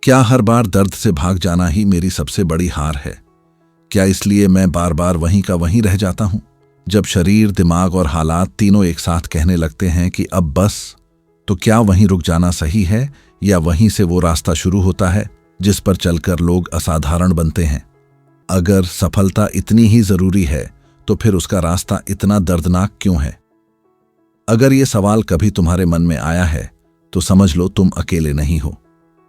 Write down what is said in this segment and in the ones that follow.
क्या हर बार दर्द से भाग जाना ही मेरी सबसे बड़ी हार है? क्या इसलिए मैं बार बार वहीं का वहीं रह जाता हूं? जब शरीर, दिमाग और हालात तीनों एक साथ कहने लगते हैं कि अब बस, तो क्या वहीं रुक जाना सही है या वहीं से वो रास्ता शुरू होता है जिस पर चलकर लोग असाधारण बनते हैं? अगर सफलता इतनी ही जरूरी है तो फिर उसका रास्ता इतना दर्दनाक क्यों है? अगर ये सवाल कभी तुम्हारे मन में आया है तो समझ लो तुम अकेले नहीं हो।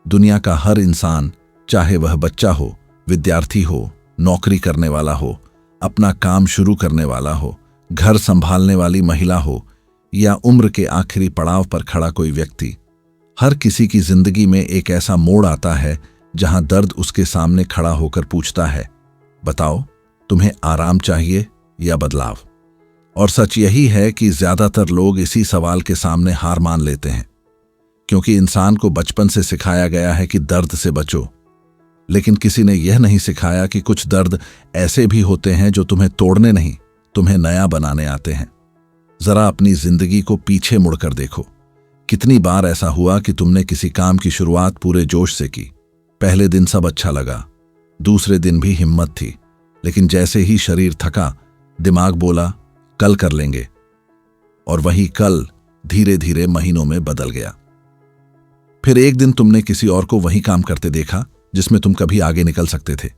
दुनिया का हर इंसान, चाहे वह बच्चा हो, विद्यार्थी हो, नौकरी करने वाला हो, अपना काम शुरू करने वाला हो, घर संभालने वाली महिला हो या उम्र के आखिरी पड़ाव पर खड़ा कोई व्यक्ति, हर किसी की जिंदगी में एक ऐसा मोड़ आता है जहां दर्द उसके सामने खड़ा होकर पूछता है, बताओ तुम्हें आराम चाहिए या बदलाव? और सच यही है कि ज्यादातर लोग इसी सवाल के सामने हार मान लेते हैं, क्योंकि इंसान को बचपन से सिखाया गया है कि दर्द से बचो, लेकिन किसी ने यह नहीं सिखाया कि कुछ दर्द ऐसे भी होते हैं जो तुम्हें तोड़ने नहीं, तुम्हें नया बनाने आते हैं। जरा अपनी जिंदगी को पीछे मुड़कर देखो। कितनी बार ऐसा हुआ कि तुमने किसी काम की शुरुआत पूरे जोश से की। पहले दिन सब अच्छा लगा, दूसरे दिन भी हिम्मत थी, लेकिन जैसे ही शरीर थका, दिमाग बोला कल कर लेंगे, और वही कल धीरे धीरे महीनों में बदल गया। फिर एक दिन तुमने किसी और को वही काम करते देखा जिसमें तुम कभी आगे निकल सकते थे।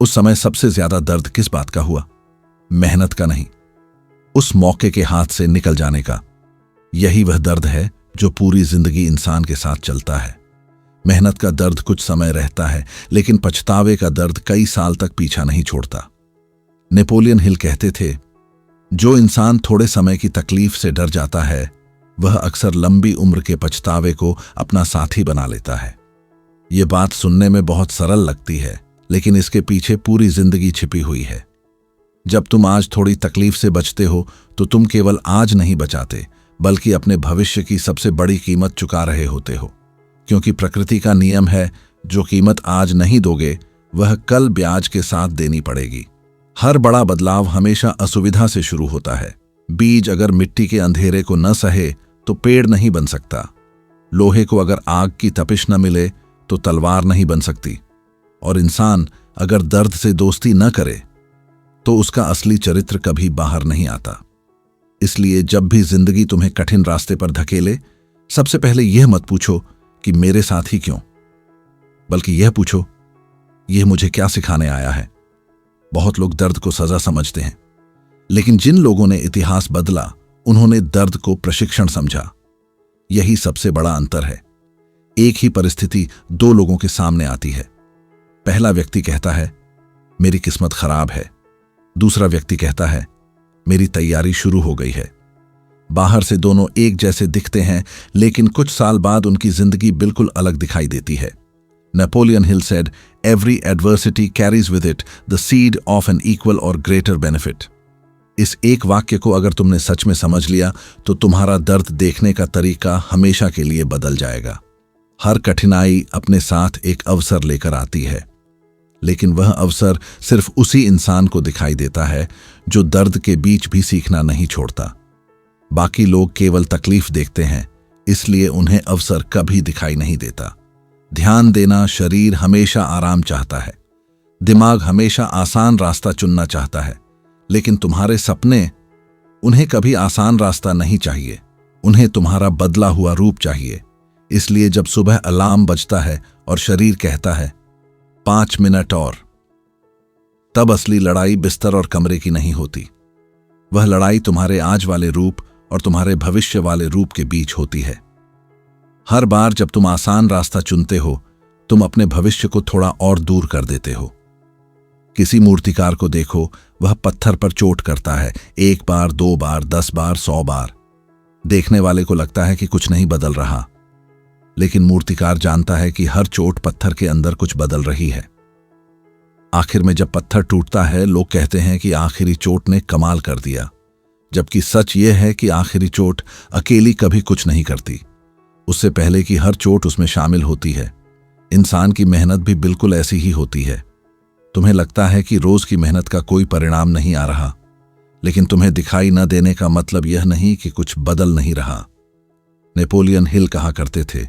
उस समय सबसे ज्यादा दर्द किस बात का हुआ? मेहनत का नहीं, उस मौके के हाथ से निकल जाने का। यही वह दर्द है जो पूरी जिंदगी इंसान के साथ चलता है। मेहनत का दर्द कुछ समय रहता है, लेकिन पछतावे का दर्द कई साल तक पीछा नहीं छोड़ता। नेपोलियन हिल कहते थे, जो इंसान थोड़े समय की तकलीफ से डर जाता है वह अक्सर लंबी उम्र के पछतावे को अपना साथी बना लेता है। ये बात सुनने में बहुत सरल लगती है, लेकिन इसके पीछे पूरी जिंदगी छिपी हुई है। जब तुम आज थोड़ी तकलीफ से बचते हो तो तुम केवल आज नहीं बचाते, बल्कि अपने भविष्य की सबसे बड़ी कीमत चुका रहे होते हो। क्योंकि प्रकृति का नियम है, जो कीमत आज नहीं दोगे वह कल ब्याज के साथ देनी पड़ेगी। हर बड़ा बदलाव हमेशा असुविधा से शुरू होता है। बीज अगर मिट्टी के अंधेरे को न सहे तो पेड़ नहीं बन सकता। लोहे को अगर आग की तपिश न मिले तो तलवार नहीं बन सकती। और इंसान अगर दर्द से दोस्ती न करे तो उसका असली चरित्र कभी बाहर नहीं आता। इसलिए जब भी जिंदगी तुम्हें कठिन रास्ते पर धकेले, सबसे पहले यह मत पूछो कि मेरे साथ ही क्यों, बल्कि यह पूछो, यह मुझे क्या सिखाने आया है। बहुत लोग दर्द को सजा समझते हैं, लेकिन जिन लोगों ने इतिहास बदला उन्होंने दर्द को प्रशिक्षण समझा। यही सबसे बड़ा अंतर है। एक ही परिस्थिति दो लोगों के सामने आती है। पहला व्यक्ति कहता है मेरी किस्मत खराब है, दूसरा व्यक्ति कहता है मेरी तैयारी शुरू हो गई है। बाहर से दोनों एक जैसे दिखते हैं, लेकिन कुछ साल बाद उनकी जिंदगी बिल्कुल अलग दिखाई देती है। Napoleon Hill said, every adversity carries with it the seed of an equal और ग्रेटर बेनिफिट। इस एक वाक्य को अगर तुमने सच में समझ लिया तो तुम्हारा दर्द देखने का तरीका हमेशा के लिए बदल जाएगा। हर कठिनाई अपने साथ एक अवसर लेकर आती है, लेकिन वह अवसर सिर्फ उसी इंसान को दिखाई देता है जो दर्द के बीच भी सीखना नहीं छोड़ता। बाकी लोग केवल तकलीफ देखते हैं, इसलिए उन्हें अवसर कभी दिखाई नहीं देता। ध्यान देना, शरीर हमेशा आराम चाहता है, दिमाग हमेशा आसान रास्ता चुनना चाहता है, लेकिन तुम्हारे सपने, उन्हें कभी आसान रास्ता नहीं चाहिए। उन्हें तुम्हारा बदला हुआ रूप चाहिए। इसलिए जब सुबह अलार्म बजता है और शरीर कहता है 5 मिनट और, तब असली लड़ाई बिस्तर और कमरे की नहीं होती। वह लड़ाई तुम्हारे आज वाले रूप और तुम्हारे भविष्य वाले रूप के बीच होती है। हर बार जब तुम आसान रास्ता चुनते हो, तुम अपने भविष्य को थोड़ा और दूर कर देते हो। किसी मूर्तिकार को देखो, वह पत्थर पर चोट करता है, 1 बार, 2 बार, 10 बार, 100 बार। देखने वाले को लगता है कि कुछ नहीं बदल रहा, लेकिन मूर्तिकार जानता है कि हर चोट पत्थर के अंदर कुछ बदल रही है। आखिर में जब पत्थर टूटता है, लोग कहते हैं कि आखिरी चोट ने कमाल कर दिया, जबकि सच यह है कि आखिरी चोट अकेली कभी कुछ नहीं करती। उससे पहले कि हर चोट उसमें शामिल होती है। इंसान की मेहनत भी बिल्कुल ऐसी ही होती है। तुम्हें लगता है कि रोज की मेहनत का कोई परिणाम नहीं आ रहा, लेकिन तुम्हें दिखाई न देने का मतलब यह नहीं कि कुछ बदल नहीं रहा। नेपोलियन हिल कहा करते थे,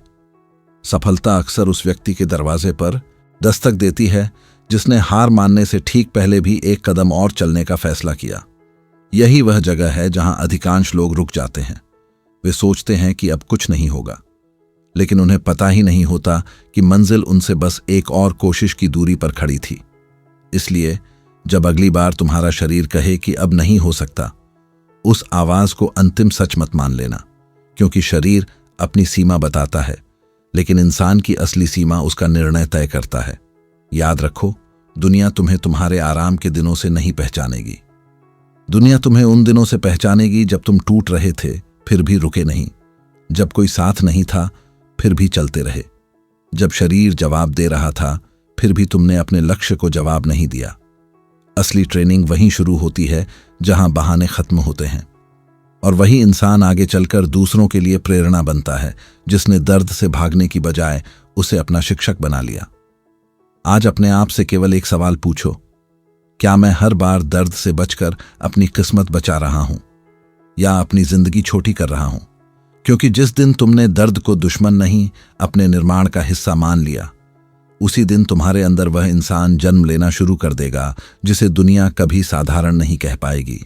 सफलता अक्सर उस व्यक्ति के दरवाजे पर दस्तक देती है जिसने हार मानने से ठीक पहले भी एक कदम और चलने का फैसला किया। यही वह जगह है जहां अधिकांश लोग रुक जाते हैं। वे सोचते हैं कि अब कुछ नहीं होगा, लेकिन उन्हें पता ही नहीं होता कि मंजिल उनसे बस एक और कोशिश की दूरी पर खड़ी थी। इसलिए जब अगली बार तुम्हारा शरीर कहे कि अब नहीं हो सकता, उस आवाज को अंतिम सच मत मान लेना, क्योंकि शरीर अपनी सीमा बताता है, लेकिन इंसान की असली सीमा उसका निर्णय तय करता है। याद रखो, दुनिया तुम्हें तुम्हारे आराम के दिनों से नहीं पहचानेगी। दुनिया तुम्हें उन दिनों से पहचानेगी जब तुम टूट रहे थे फिर भी रुके नहीं, जब कोई साथ नहीं था फिर भी चलते रहे, जब शरीर जवाब दे रहा था फिर भी तुमने अपने लक्ष्य को जवाब नहीं दिया। असली ट्रेनिंग वहीं शुरू होती है जहां बहाने खत्म होते हैं, और वही इंसान आगे चलकर दूसरों के लिए प्रेरणा बनता है जिसने दर्द से भागने की बजाय उसे अपना शिक्षक बना लिया। आज अपने आप से केवल एक सवाल पूछो, क्या मैं हर बार दर्द से बचकर अपनी किस्मत बचा रहा हूं या अपनी जिंदगी छोटी कर रहा हूं? क्योंकि जिस दिन तुमने दर्द को दुश्मन नहीं अपने निर्माण का हिस्सा मान लिया, उसी दिन तुम्हारे अंदर वह इंसान जन्म लेना शुरू कर देगा जिसे दुनिया कभी साधारण नहीं कह पाएगी।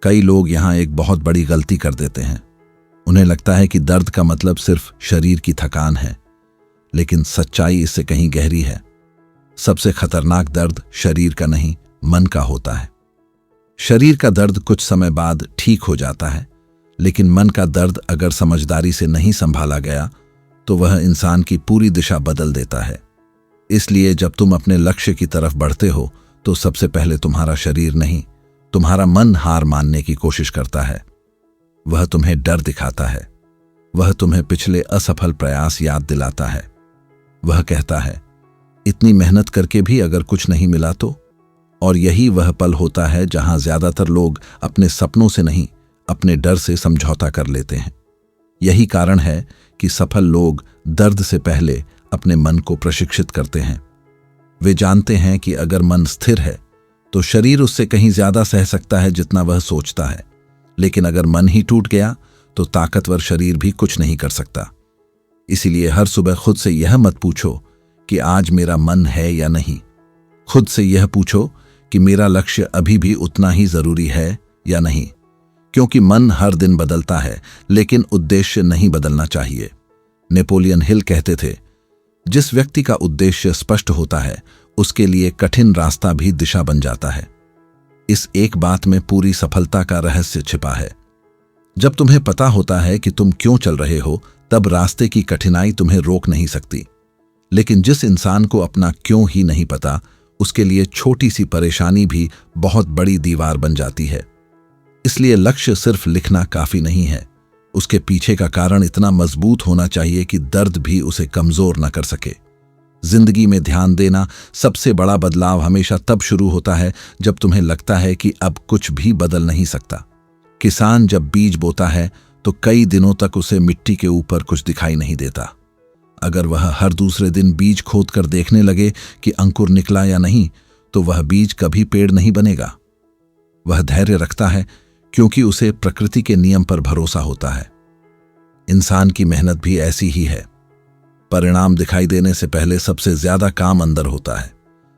कई लोग यहां एक बहुत बड़ी गलती कर देते हैं। उन्हें लगता है कि दर्द का मतलब सिर्फ शरीर की थकान है, लेकिन सच्चाई इससे कहीं गहरी है। सबसे खतरनाक दर्द शरीर का नहीं, मन का होता है। शरीर का दर्द कुछ समय बाद ठीक हो जाता है, लेकिन मन का दर्द अगर समझदारी से नहीं संभाला गया तो वह इंसान की पूरी दिशा बदल देता है। इसलिए जब तुम अपने लक्ष्य की तरफ बढ़ते हो तो सबसे पहले तुम्हारा शरीर नहीं, तुम्हारा मन हार मानने की कोशिश करता है। वह तुम्हें डर दिखाता है, वह तुम्हें पिछले असफल प्रयास याद दिलाता है। वह कहता है, इतनी मेहनत करके भी अगर कुछ नहीं मिला तो? और यही वह पल होता है जहां ज्यादातर लोग अपने सपनों से नहीं, अपने डर से समझौता कर लेते हैं। यही कारण है कि सफल लोग दर्द से पहले अपने मन को प्रशिक्षित करते हैं। वे जानते हैं कि अगर मन स्थिर है तो शरीर उससे कहीं ज्यादा सह सकता है जितना वह सोचता है, लेकिन अगर मन ही टूट गया तो ताकतवर शरीर भी कुछ नहीं कर सकता। इसीलिए हर सुबह खुद से यह मत पूछो कि आज मेरा मन है या नहीं। खुद से यह पूछो कि मेरा लक्ष्य अभी भी उतना ही जरूरी है या नहीं, क्योंकि मन हर दिन बदलता है लेकिन उद्देश्य नहीं बदलना चाहिए। नेपोलियन हिल कहते थे, जिस व्यक्ति का उद्देश्य स्पष्ट होता है उसके लिए कठिन रास्ता भी दिशा बन जाता है। इस एक बात में पूरी सफलता का रहस्य छिपा है। जब तुम्हें पता होता है कि तुम क्यों चल रहे हो, तब रास्ते की कठिनाई तुम्हें रोक नहीं सकती। लेकिन जिस इंसान को अपना क्यों ही नहीं पता, उसके लिए छोटी सी परेशानी भी बहुत बड़ी दीवार बन जाती है। इसलिए लक्ष्य सिर्फ लिखना काफी नहीं है, उसके पीछे का कारण इतना मजबूत होना चाहिए कि दर्द भी उसे कमजोर न कर सके। जिंदगी में ध्यान देना, सबसे बड़ा बदलाव हमेशा तब शुरू होता है जब तुम्हें लगता है कि अब कुछ भी बदल नहीं सकता। किसान जब बीज बोता है तो कई दिनों तक उसे मिट्टी के ऊपर कुछ दिखाई नहीं देता। अगर वह हर दूसरे दिन बीज खोदकर देखने लगे कि अंकुर निकला या नहीं, तो वह बीज कभी पेड़ नहीं बनेगा। वह धैर्य रखता है क्योंकि उसे प्रकृति के नियम पर भरोसा होता है। इंसान की मेहनत भी ऐसी ही है। परिणाम दिखाई देने से पहले सबसे ज्यादा काम अंदर होता है,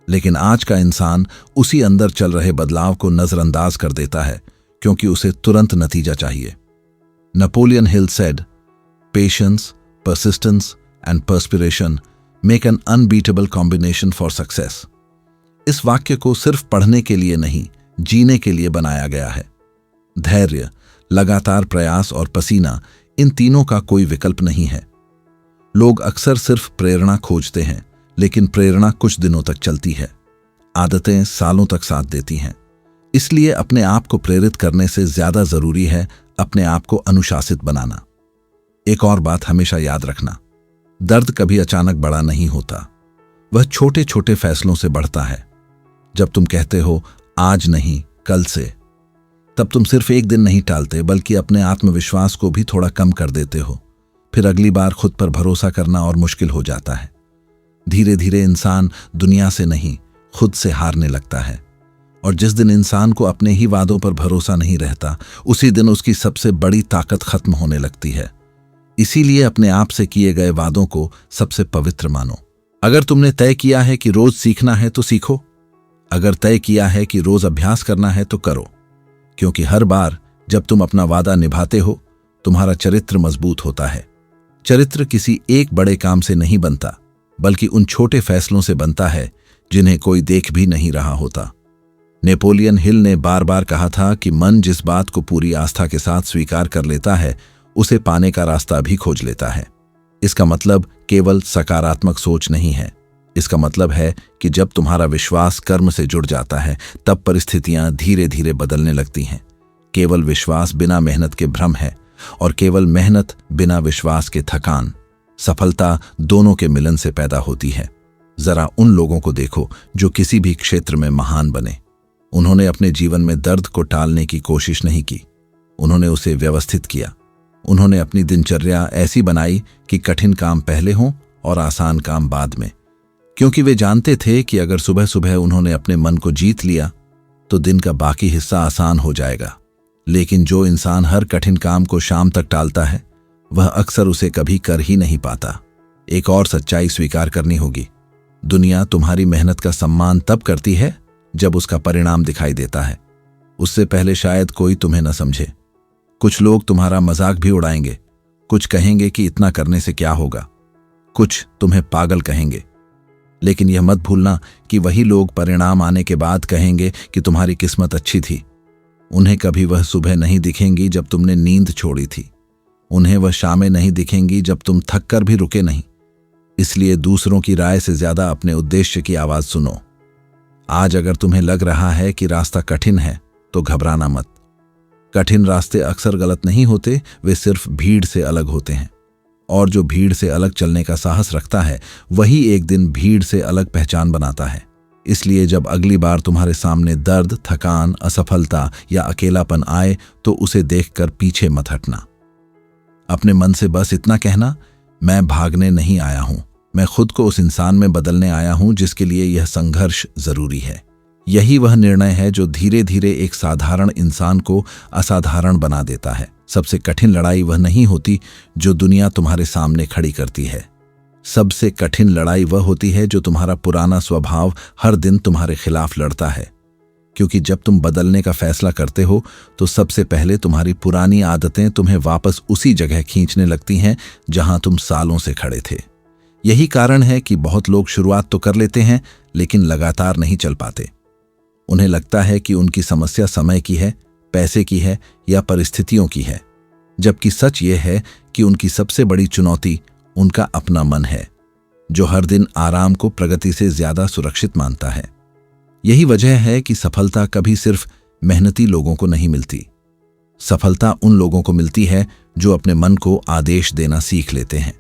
लेकिन आज का इंसान उसी अंदर चल रहे बदलाव को नजरअंदाज कर देता है क्योंकि उसे तुरंत नतीजा चाहिए। Napoleon Hill said, patience, persistence and perspiration make an unbeatable combination for success। इस वाक्य को सिर्फ पढ़ने के लिए नहीं, जीने के लिए बनाया गया है। धैर्य, लगातार प्रयास और पसीना, इन तीनों का कोई विकल्प नहीं है। लोग अक्सर सिर्फ प्रेरणा खोजते हैं, लेकिन प्रेरणा कुछ दिनों तक चलती है, आदतें सालों तक साथ देती हैं। इसलिए अपने आप को प्रेरित करने से ज्यादा जरूरी है अपने आप को अनुशासित बनाना। एक और बात हमेशा याद रखना, दर्द कभी अचानक बड़ा नहीं होता, वह छोटे छोटे फैसलों से बढ़ता है। जब तुम कहते हो आज नहीं कल से, तब तुम सिर्फ एक दिन नहीं टालते बल्कि अपने आत्मविश्वास को भी थोड़ा कम कर देते हो। फिर अगली बार खुद पर भरोसा करना और मुश्किल हो जाता है। धीरे धीरे इंसान दुनिया से नहीं, खुद से हारने लगता है। और जिस दिन इंसान को अपने ही वादों पर भरोसा नहीं रहता, उसी दिन उसकी सबसे बड़ी ताकत खत्म होने लगती है। इसीलिए अपने आप से किए गए वादों को सबसे पवित्र मानो। अगर तुमने तय किया है कि रोज सीखना है तो सीखो, अगर तय किया है कि रोज अभ्यास करना है तो करो, क्योंकि हर बार जब तुम अपना वादा निभाते हो तुम्हारा चरित्र मजबूत होता है। चरित्र किसी एक बड़े काम से नहीं बनता, बल्कि उन छोटे फैसलों से बनता है जिन्हें कोई देख भी नहीं रहा होता। नेपोलियन हिल ने बार बार कहा था कि मन जिस बात को पूरी आस्था के साथ स्वीकार कर लेता है उसे पाने का रास्ता भी खोज लेता है। इसका मतलब केवल सकारात्मक सोच नहीं है। इसका मतलब है कि जब तुम्हारा विश्वास कर्म से जुड़ जाता है तब परिस्थितियां धीरे धीरे बदलने लगती हैं। केवल विश्वास बिना मेहनत के भ्रम है, और केवल मेहनत बिना विश्वास के थकान। सफलता दोनों के मिलन से पैदा होती है। जरा उन लोगों को देखो जो किसी भी क्षेत्र में महान बने। उन्होंने अपने जीवन में दर्द को टालने की कोशिश नहीं की, उन्होंने उसे व्यवस्थित किया। उन्होंने अपनी दिनचर्या ऐसी बनाई कि कठिन काम पहले हों और आसान काम बाद में, क्योंकि वे जानते थे कि अगर सुबह सुबह उन्होंने अपने मन को जीत लिया तो दिन का बाकी हिस्सा आसान हो जाएगा। लेकिन जो इंसान हर कठिन काम को शाम तक टालता है वह अक्सर उसे कभी कर ही नहीं पाता। एक और सच्चाई स्वीकार करनी होगी, दुनिया तुम्हारी मेहनत का सम्मान तब करती है जब उसका परिणाम दिखाई देता है। उससे पहले शायद कोई तुम्हें न समझे। कुछ लोग तुम्हारा मजाक भी उड़ाएंगे, कुछ कहेंगे कि इतना करने से क्या होगा, कुछ तुम्हें पागल कहेंगे। लेकिन यह मत भूलना कि वही लोग परिणाम आने के बाद कहेंगे कि तुम्हारी किस्मत अच्छी थी। उन्हें कभी वह सुबह नहीं दिखेंगी जब तुमने नींद छोड़ी थी, उन्हें वह शामें नहीं दिखेंगी जब तुम थक कर भी रुके नहीं। इसलिए दूसरों की राय से ज्यादा अपने उद्देश्य की आवाज सुनो। आज अगर तुम्हें लग रहा है कि रास्ता कठिन है तो घबराना मत। कठिन रास्ते अक्सर गलत नहीं होते, वे सिर्फ भीड़ से अलग होते हैं। और जो भीड़ से अलग चलने का साहस रखता है वही एक दिन भीड़ से अलग पहचान बनाता है। इसलिए जब अगली बार तुम्हारे सामने दर्द, थकान, असफलता या अकेलापन आए तो उसे देखकर पीछे मत हटना। अपने मन से बस इतना कहना, मैं भागने नहीं आया हूं, मैं खुद को उस इंसान में बदलने आया हूं जिसके लिए यह संघर्ष जरूरी है। यही वह निर्णय है जो धीरे धीरे एक साधारण इंसान को असाधारण बना देता है। सबसे कठिन लड़ाई वह नहीं होती जो दुनिया तुम्हारे सामने खड़ी करती है। सबसे कठिन लड़ाई वह होती है जो तुम्हारा पुराना स्वभाव हर दिन तुम्हारे खिलाफ लड़ता है। क्योंकि जब तुम बदलने का फैसला करते हो तो सबसे पहले तुम्हारी पुरानी आदतें तुम्हें वापस उसी जगह खींचने लगती हैं जहां तुम सालों से खड़े थे। यही कारण है कि बहुत लोग शुरुआत तो कर लेते हैं लेकिन लगातार नहीं चल पाते। उन्हें लगता है कि उनकी समस्या समय की है, पैसे की है या परिस्थितियों की है, जबकि सच ये है कि उनकी सबसे बड़ी चुनौती उनका अपना मन है, जो हर दिन आराम को प्रगति से ज्यादा सुरक्षित मानता है। यही वजह है कि सफलता कभी सिर्फ मेहनती लोगों को नहीं मिलती। सफलता उन लोगों को मिलती है जो अपने मन को आदेश देना सीख लेते हैं।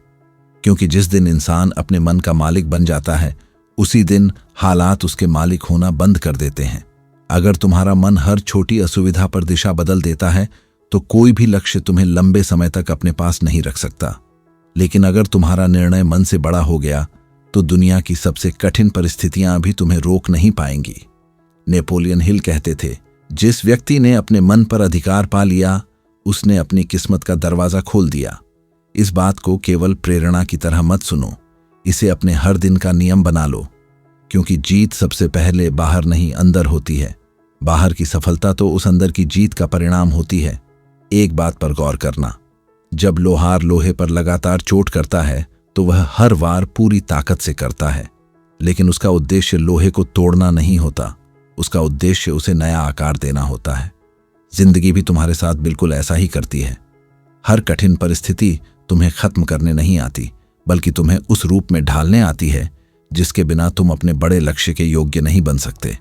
क्योंकि जिस दिन इंसान अपने मन का मालिक बन जाता है उसी दिन हालात उसके मालिक होना बंद कर देते हैं। अगर तुम्हारा मन हर छोटी असुविधा पर दिशा बदल देता है तो कोई भी लक्ष्य तुम्हें लंबे समय तक अपने पास नहीं रख सकता। लेकिन अगर तुम्हारा निर्णय मन से बड़ा हो गया तो दुनिया की सबसे कठिन परिस्थितियां भी तुम्हें रोक नहीं पाएंगी। नेपोलियन हिल कहते थे, जिस व्यक्ति ने अपने मन पर अधिकार पा लिया उसने अपनी किस्मत का दरवाजा खोल दिया। इस बात को केवल प्रेरणा की तरह मत सुनो, इसे अपने हर दिन का नियम बना लो। क्योंकि जीत सबसे पहले बाहर नहीं अंदर होती है। बाहर की सफलता तो उस अंदर की जीत का परिणाम होती है। एक बात पर गौर करना, जब लोहार लोहे पर लगातार चोट करता है तो वह हर वार पूरी ताकत से करता है, लेकिन उसका उद्देश्य लोहे को तोड़ना नहीं होता, उसका उद्देश्य उसे नया आकार देना होता है। जिंदगी भी तुम्हारे साथ बिल्कुल ऐसा ही करती है। हर कठिन परिस्थिति तुम्हें खत्म करने नहीं आती, बल्कि तुम्हें उस रूप में ढालने आती है जिसके बिना तुम अपने बड़े लक्ष्य के योग्य नहीं बन सकते।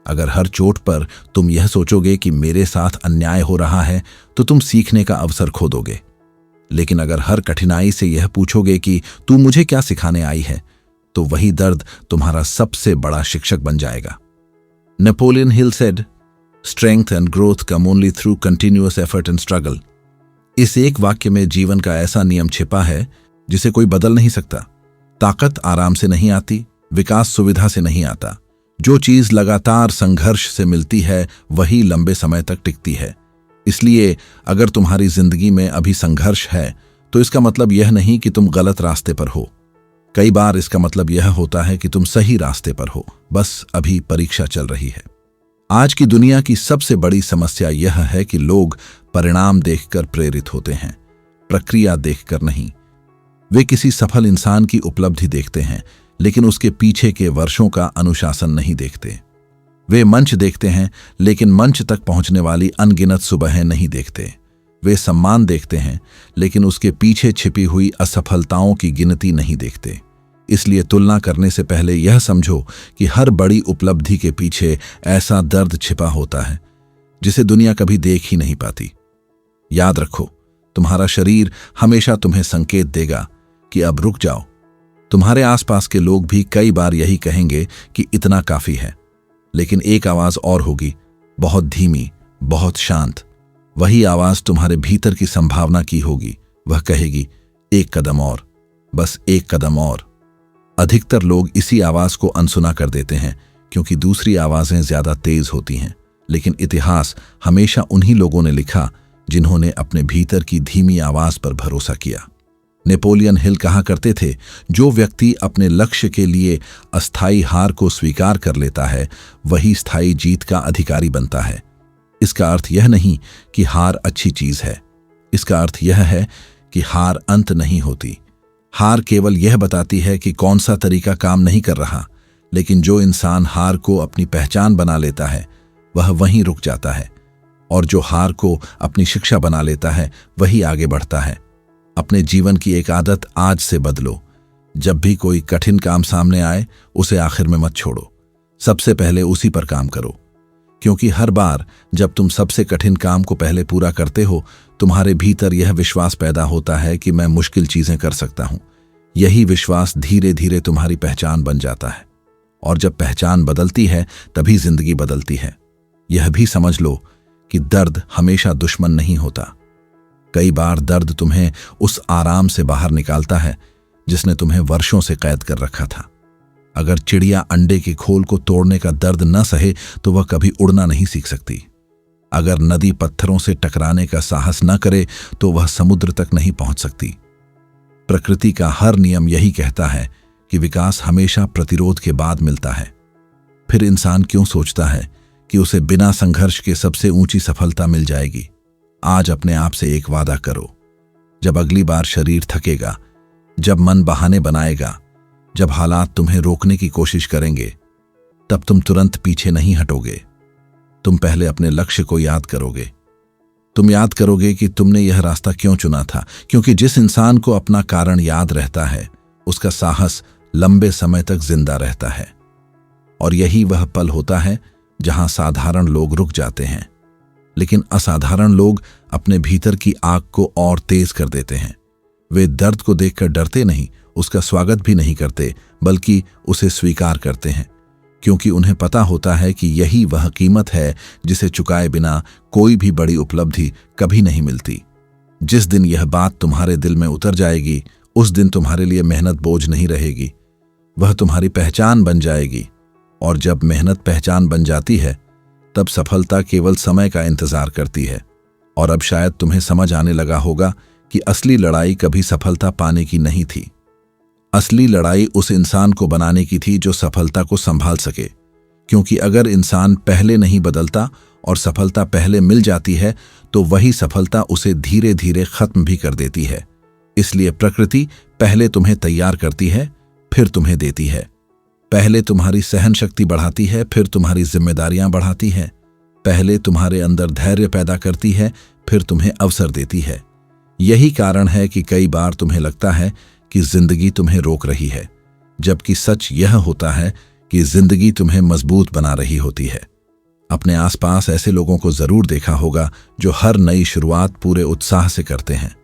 अगर हर चोट पर तुम यह सोचोगे कि मेरे साथ अन्याय हो रहा है तो तुम सीखने का अवसर खो दोगे। लेकिन अगर हर कठिनाई से यह पूछोगे कि तू मुझे क्या सिखाने आई है, तो वही दर्द तुम्हारा सबसे बड़ा शिक्षक बन जाएगा। Napoleon Hill said, strength and growth come only through continuous effort and struggle. इस एक वाक्य में जीवन का ऐसा नियम छिपा है जिसे कोई बदल नहीं सकता। ताकत आराम से नहीं आती, विकास सुविधा से नहीं आता। जो चीज लगातार संघर्ष से मिलती है वही लंबे समय तक टिकती है। इसलिए अगर तुम्हारी जिंदगी में अभी संघर्ष है तो इसका मतलब यह नहीं कि तुम गलत रास्ते पर हो। कई बार इसका मतलब यह होता है कि तुम सही रास्ते पर हो, बस अभी परीक्षा चल रही है। आज की दुनिया की सबसे बड़ी समस्या यह है कि लोग परिणाम देखकर प्रेरित होते हैं, प्रक्रिया देखकर नहीं। वे किसी सफल इंसान की उपलब्धि देखते हैं, लेकिन उसके पीछे के वर्षों का अनुशासन नहीं देखते। वे मंच देखते हैं, लेकिन मंच तक पहुंचने वाली अनगिनत सुबहें नहीं देखते। वे सम्मान देखते हैं, लेकिन उसके पीछे छिपी हुई असफलताओं की गिनती नहीं देखते। इसलिए तुलना करने से पहले यह समझो कि हर बड़ी उपलब्धि के पीछे ऐसा दर्द छिपा होता है जिसे दुनिया कभी देख ही नहीं पाती। याद रखो, तुम्हारा शरीर हमेशा तुम्हें संकेत देगा कि अब रुक जाओ। तुम्हारे आसपास के लोग भी कई बार यही कहेंगे कि इतना काफी है, लेकिन एक आवाज और होगी, बहुत धीमी, बहुत शांत। वही आवाज तुम्हारे भीतर की संभावना की होगी। वह कहेगी, एक कदम और, बस एक कदम और। अधिकतर लोग इसी आवाज को अनसुना कर देते हैं क्योंकि दूसरी आवाजें ज्यादा तेज होती हैं, लेकिन इतिहास हमेशा उन्हीं लोगों ने लिखा जिन्होंने अपने भीतर की धीमी आवाज पर भरोसा किया। नेपोलियन हिल कहा करते थे, जो व्यक्ति अपने लक्ष्य के लिए अस्थायी हार को स्वीकार कर लेता है वही स्थायी जीत का अधिकारी बनता है। इसका अर्थ यह नहीं कि हार अच्छी चीज है, इसका अर्थ यह है कि हार अंत नहीं होती। हार केवल यह बताती है कि कौन सा तरीका काम नहीं कर रहा, लेकिन जो इंसान हार को अपनी पहचान बना लेता है वह वहीं रुक जाता है, और जो हार को अपनी शिक्षा बना लेता है वही आगे बढ़ता है। अपने जीवन की एक आदत आज से बदलो। जब भी कोई कठिन काम सामने आए, उसे आखिर में मत छोड़ो, सबसे पहले उसी पर काम करो। क्योंकि हर बार जब तुम सबसे कठिन काम को पहले पूरा करते हो, तुम्हारे भीतर यह विश्वास पैदा होता है कि मैं मुश्किल चीजें कर सकता हूं। यही विश्वास धीरे धीरे तुम्हारी पहचान बन जाता है, और जब पहचान बदलती है तभी जिंदगी बदलती है। यह भी समझ लो कि दर्द हमेशा दुश्मन नहीं होता। कई बार दर्द तुम्हें उस आराम से बाहर निकालता है जिसने तुम्हें वर्षों से कैद कर रखा था। अगर चिड़िया अंडे के खोल को तोड़ने का दर्द न सहे तो वह कभी उड़ना नहीं सीख सकती। अगर नदी पत्थरों से टकराने का साहस न करे तो वह समुद्र तक नहीं पहुंच सकती। प्रकृति का हर नियम यही कहता है कि विकास हमेशा प्रतिरोध के बाद मिलता है। फिर इंसान क्यों सोचता है कि उसे बिना संघर्ष के सबसे ऊंची सफलता मिल जाएगी? आज अपने आप से एक वादा करो, जब अगली बार शरीर थकेगा, जब मन बहाने बनाएगा, जब हालात तुम्हें रोकने की कोशिश करेंगे, तब तुम तुरंत पीछे नहीं हटोगे। तुम पहले अपने लक्ष्य को याद करोगे। तुम याद करोगे कि तुमने यह रास्ता क्यों चुना था, क्योंकि जिस इंसान को अपना कारण याद रहता है उसका साहस लंबे समय तक जिंदा रहता है। और यही वह पल होता है जहां साधारण लोग रुक जाते हैं, लेकिन असाधारण लोग अपने भीतर की आग को और तेज कर देते हैं। वे दर्द को देखकर डरते नहीं, उसका स्वागत भी नहीं करते, बल्कि उसे स्वीकार करते हैं, क्योंकि उन्हें पता होता है कि यही वह कीमत है जिसे चुकाए बिना कोई भी बड़ी उपलब्धि कभी नहीं मिलती। जिस दिन यह बात तुम्हारे दिल में उतर जाएगी, उस दिन तुम्हारे लिए मेहनत बोझ नहीं रहेगी, वह तुम्हारी पहचान बन जाएगी। और जब मेहनत पहचान बन जाती है, तब सफलता केवल समय का इंतजार करती है। और अब शायद तुम्हें समझ आने लगा होगा कि असली लड़ाई कभी सफलता पाने की नहीं थी। असली लड़ाई उस इंसान को बनाने की थी जो सफलता को संभाल सके। क्योंकि अगर इंसान पहले नहीं बदलता और सफलता पहले मिल जाती है, तो वही सफलता उसे धीरे धीरे खत्म भी कर देती है। इसलिए प्रकृति पहले तुम्हें तैयार करती है, फिर तुम्हें देती है। पहले तुम्हारी सहन शक्ति बढ़ाती है, फिर तुम्हारी जिम्मेदारियां बढ़ाती है। पहले तुम्हारे अंदर धैर्य पैदा करती है, फिर तुम्हें अवसर देती है। यही कारण है कि कई बार तुम्हें लगता है कि जिंदगी तुम्हें रोक रही है, जबकि सच यह होता है कि जिंदगी तुम्हें मजबूत बना रही होती है। अपने आसपास ऐसे लोगों को जरूर देखा होगा जो हर नई शुरुआत पूरे उत्साह से करते हैं,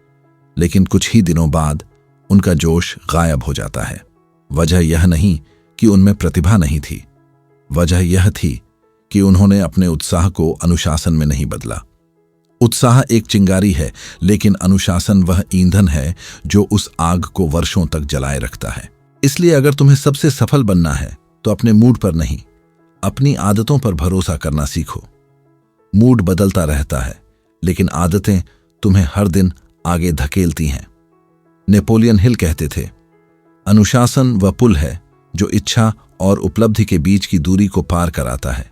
लेकिन कुछ ही दिनों बाद उनका जोश गायब हो जाता है। वजह यह नहीं कि उनमें प्रतिभा नहीं थी, वजह यह थी कि उन्होंने अपने उत्साह को अनुशासन में नहीं बदला। उत्साह एक चिंगारी है, लेकिन अनुशासन वह ईंधन है जो उस आग को वर्षों तक जलाए रखता है। इसलिए अगर तुम्हें सबसे सफल बनना है तो अपने मूड पर नहीं, अपनी आदतों पर भरोसा करना सीखो। मूड बदलता रहता है, लेकिन आदतें तुम्हें हर दिन आगे धकेलती हैं। नेपोलियन हिल कहते थे, अनुशासन वह पुल है जो इच्छा और उपलब्धि के बीच की दूरी को पार कराता है।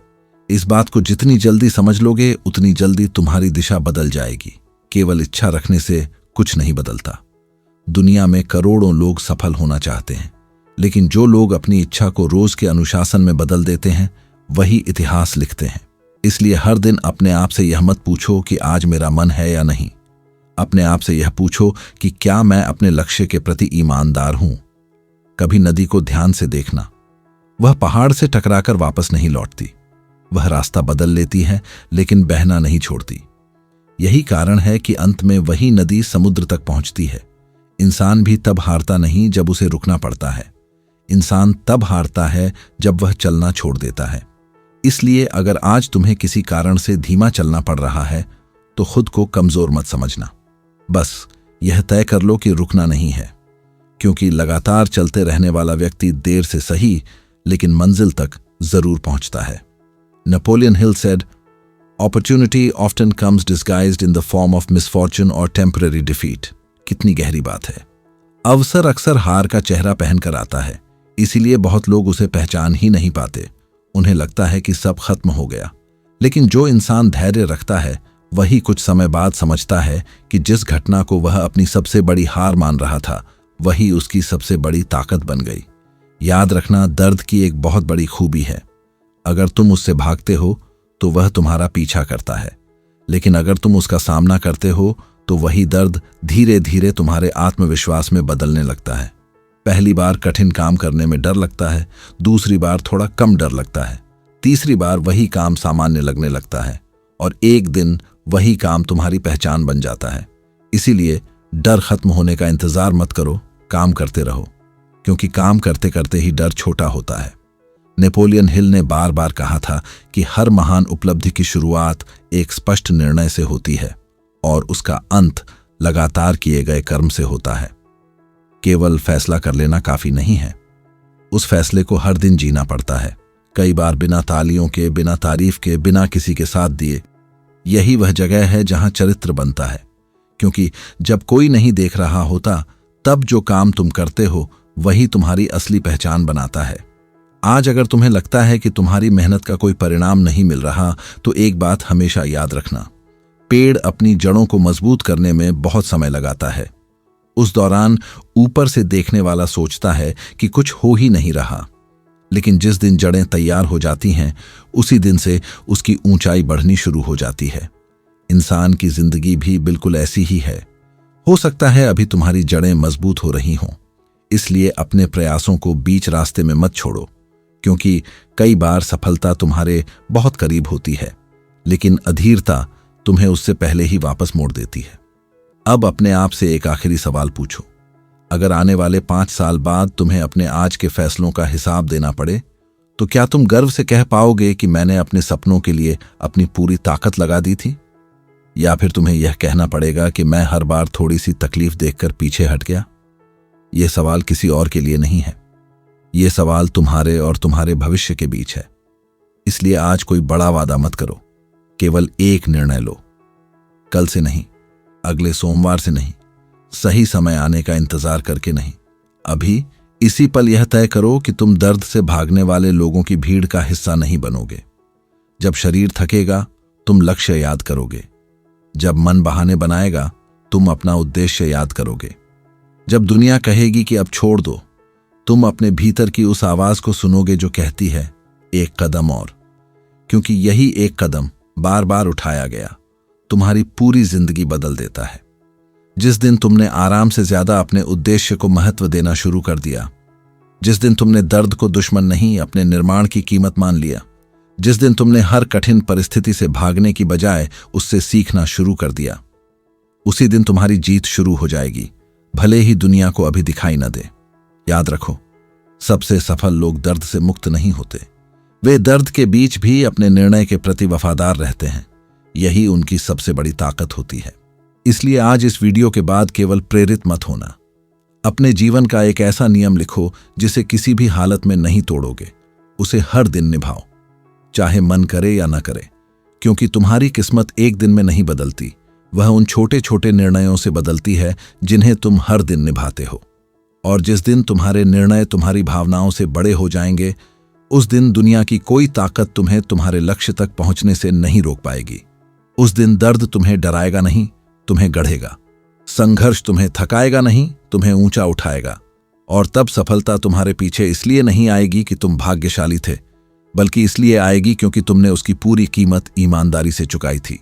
इस बात को जितनी जल्दी समझ लोगे उतनी जल्दी तुम्हारी दिशा बदल जाएगी। केवल इच्छा रखने से कुछ नहीं बदलता। दुनिया में करोड़ों लोग सफल होना चाहते हैं, लेकिन जो लोग अपनी इच्छा को रोज के अनुशासन में बदल देते हैं वही इतिहास लिखते हैं। इसलिए हर दिन अपने आप से यह मत पूछो कि आज मेरा मन है या नहीं। अपने आप से यह पूछो कि क्या मैं अपने लक्ष्य के प्रति ईमानदार हूं। कभी नदी को ध्यान से देखना, वह पहाड़ से टकराकर वापस नहीं लौटती। वह रास्ता बदल लेती है लेकिन बहना नहीं छोड़ती। यही कारण है कि अंत में वही नदी समुद्र तक पहुंचती है। इंसान भी तब हारता नहीं जब उसे रुकना पड़ता है। इंसान तब हारता है जब वह चलना छोड़ देता है। इसलिए अगर आज तुम्हें किसी कारण से धीमा चलना पड़ रहा है तो खुद को कमजोर मत समझना। बस यह तय कर लो कि रुकना नहीं है, क्योंकि लगातार चलते रहने वाला व्यक्ति देर से सही लेकिन मंजिल तक जरूर पहुंचता है। Napoleon Hill said, "Opportunity often comes disguised in the form of misfortune or temporary defeat." कितनी गहरी बात है। अवसर अक्सर हार का चेहरा पहनकर आता है, इसीलिए बहुत लोग उसे पहचान ही नहीं पाते। उन्हें लगता है कि सब खत्म हो गया। लेकिन जो इंसान धैर्य रखता है वही कुछ समय बाद समझता है कि जिस घटना को वह अपनी सबसे बड़ी हार मान रहा था वही उसकी सबसे बड़ी ताकत बन गई। याद रखना, दर्द की एक बहुत बड़ी खूबी है। अगर तुम उससे भागते हो तो वह तुम्हारा पीछा करता है, लेकिन अगर तुम उसका सामना करते हो तो वही दर्द धीरे धीरे तुम्हारे आत्मविश्वास में बदलने लगता है। पहली बार कठिन काम करने में डर लगता है, दूसरी बार थोड़ा कम डर लगता है, तीसरी बार वही काम सामान्य लगने लगता है और एक दिन वही काम तुम्हारी पहचान बन जाता है। इसीलिए डर खत्म होने का इंतजार मत करो, काम करते रहो, क्योंकि काम करते करते ही डर छोटा होता है। नेपोलियन हिल ने बार बार कहा था कि हर महान उपलब्धि की शुरुआत एक स्पष्ट निर्णय से होती है और उसका अंत लगातार किए गए कर्म से होता है। केवल फैसला कर लेना काफी नहीं है, उस फैसले को हर दिन जीना पड़ता है, कई बार बिना तालियों के, बिना तारीफ के, बिना किसी के साथ दिए। यही वह जगह है जहां चरित्र बनता है, क्योंकि जब कोई नहीं देख रहा होता तब जो काम तुम करते हो वही तुम्हारी असली पहचान बनाता है। आज अगर तुम्हें लगता है कि तुम्हारी मेहनत का कोई परिणाम नहीं मिल रहा तो एक बात हमेशा याद रखना, पेड़ अपनी जड़ों को मजबूत करने में बहुत समय लगाता है। उस दौरान ऊपर से देखने वाला सोचता है कि कुछ हो ही नहीं रहा, लेकिन जिस दिन जड़ें तैयार हो जाती हैं उसी दिन से उसकी ऊंचाई बढ़नी शुरू हो जाती है। इंसान की जिंदगी भी बिल्कुल ऐसी ही है। हो सकता है अभी तुम्हारी जड़ें मजबूत हो रही हों, इसलिए अपने प्रयासों को बीच रास्ते में मत छोड़ो, क्योंकि कई बार सफलता तुम्हारे बहुत करीब होती है लेकिन अधीरता तुम्हें उससे पहले ही वापस मोड़ देती है। अब अपने आप से एक आखिरी सवाल पूछो, अगर आने वाले 5 साल बाद तुम्हें अपने आज के फैसलों का हिसाब देना पड़े तो क्या तुम गर्व से कह पाओगे कि मैंने अपने सपनों के लिए अपनी पूरी ताकत लगा दी थी, या फिर तुम्हें यह कहना पड़ेगा कि मैं हर बार थोड़ी सी तकलीफ देखकर पीछे हट गया? यह सवाल किसी और के लिए नहीं है, यह सवाल तुम्हारे और तुम्हारे भविष्य के बीच है। इसलिए आज कोई बड़ा वादा मत करो, केवल एक निर्णय लो, कल से नहीं, अगले सोमवार से नहीं, सही समय आने का इंतजार करके नहीं, अभी इसी पल यह तय करो कि तुम दर्द से भागने वाले लोगों की भीड़ का हिस्सा नहीं बनोगे। जब शरीर थकेगा तुम लक्ष्य याद करोगे, जब मन बहाने बनाएगा तुम अपना उद्देश्य याद करोगे, जब दुनिया कहेगी कि अब छोड़ दो तुम अपने भीतर की उस आवाज को सुनोगे जो कहती है एक कदम और, क्योंकि यही एक कदम बार बार उठाया गया तुम्हारी पूरी जिंदगी बदल देता है। जिस दिन तुमने आराम से ज्यादा अपने उद्देश्य को महत्व देना शुरू कर दिया, जिस दिन तुमने दर्द को दुश्मन नहीं अपने निर्माण की कीमत मान लिया, जिस दिन तुमने हर कठिन परिस्थिति से भागने की बजाय उससे सीखना शुरू कर दिया, उसी दिन तुम्हारी जीत शुरू हो जाएगी, भले ही दुनिया को अभी दिखाई न दे। याद रखो, सबसे सफल लोग दर्द से मुक्त नहीं होते, वे दर्द के बीच भी अपने निर्णय के प्रति वफादार रहते हैं। यही उनकी सबसे बड़ी ताकत होती है। इसलिए आज इस वीडियो के बाद केवल प्रेरित मत होना, अपने जीवन का एक ऐसा नियम लिखो जिसे किसी भी हालत में नहीं तोड़ोगे। उसे हर दिन निभाओ, चाहे मन करे या न करे, क्योंकि तुम्हारी किस्मत एक दिन में नहीं बदलती, वह उन छोटे छोटे निर्णयों से बदलती है जिन्हें तुम हर दिन निभाते हो। और जिस दिन तुम्हारे निर्णय तुम्हारी भावनाओं से बड़े हो जाएंगे, उस दिन दुनिया की कोई ताकत तुम्हें तुम्हारे लक्ष्य तक पहुंचने से नहीं रोक पाएगी। उस दिन दर्द तुम्हें डराएगा नहीं, तुम्हें गढ़ेगा। संघर्ष तुम्हें थकाएगा नहीं, तुम्हें ऊंचा उठाएगा। और तब सफलता तुम्हारे पीछे इसलिए नहीं आएगी कि तुम भाग्यशाली थे, बल्कि इसलिए आएगी क्योंकि तुमने उसकी पूरी कीमत ईमानदारी से चुकाई थी।